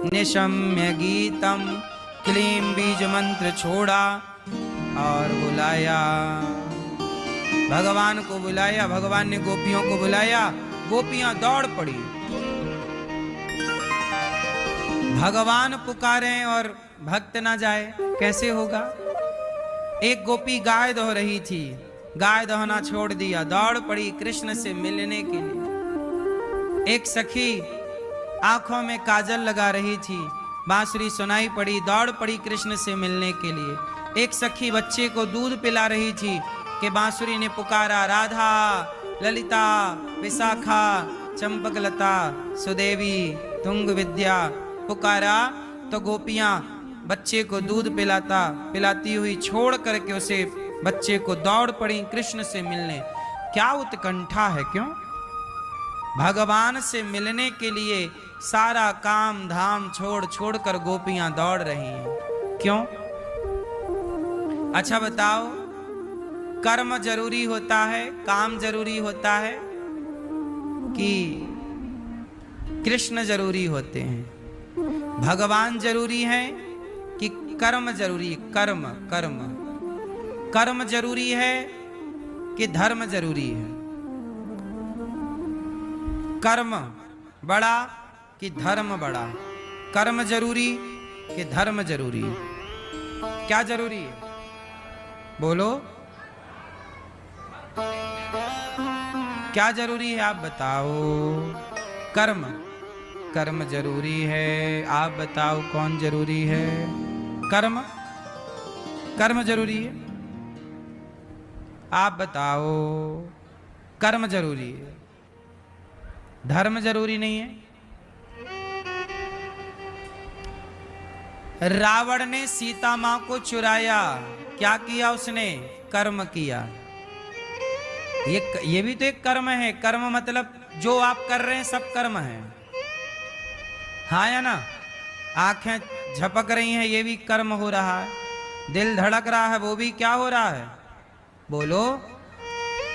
निशम्य गीतम, क्लीम बीज मंत्र छोड़ा और बुलाया, भगवान को बुलाया। भगवान ने गोपियों को बुलाया, गोपियां दौड़ पड़ी। भगवान पुकारे और भक्त ना जाए, कैसे होगा। एक गोपी गाय दो रही थी, गाय दोहना छोड़ दिया, दौड़ पड़ी कृष्ण से मिलने के लिए। एक सखी आंखों में काजल लगा रही थी, बांसुरी सुनाई पड़ी, दौड़ पड़ी कृष्ण से मिलने के लिए। एक सखी बच्चे को दूध पिला रही थी कि बांसुरी ने पुकारा, राधा, ललिता, विशाखा, चंपकलता, सुदेवी, तुंग विद्या पुकारा, तो गोपियां बच्चे को दूध पिलाती हुई छोड़ करके उसे बच्चे को दौड़ पड़ी कृष्ण से मिलने। क्या उत्कंठा है, क्यों। भगवान से मिलने के लिए सारा काम धाम छोड़ कर गोपियां दौड़ रही हैं, क्यों। अच्छा बताओ, कर्म जरूरी होता है, काम जरूरी होता है कि कृष्ण जरूरी होते हैं, भगवान जरूरी है कि कर्म जरूरी। कर्म जरूरी है कि धर्म जरूरी है। कर्म बड़ा कि धर्म बड़ा, कर्म जरूरी कि धर्म जरूरी। क्या जरूरी है, बोलो क्या जरूरी है, आप बताओ। कर्म जरूरी है, आप बताओ कौन जरूरी है। कर्म जरूरी है, आप बताओ। कर्म जरूरी है, धर्म जरूरी नहीं है। रावण ने सीता मां को चुराया, क्या किया उसने, कर्म किया। ये भी तो एक कर्म है। कर्म मतलब जो आप कर रहे हैं सब कर्म है, हाँ या ना। आंखें झपक रही हैं, ये भी कर्म हो रहा है। दिल धड़क रहा है, वो भी क्या हो रहा है, बोलो,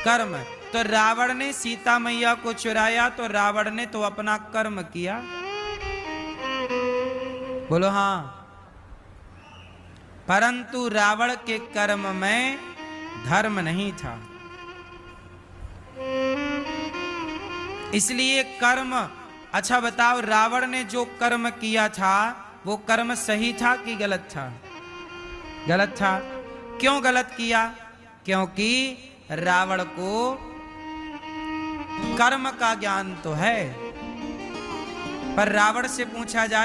कर्म। तो रावण ने सीता मैया को चुराया, तो रावण ने तो अपना कर्म किया, बोलो हाँ। परंतु रावण के कर्म में धर्म नहीं था, इसलिए कर्म। अच्छा बताओ, रावण ने जो कर्म किया था वो कर्म सही था कि गलत था, गलत था। क्यों गलत किया, क्योंकि रावण को कर्म का ज्ञान तो है, पर रावण से पूछा जाए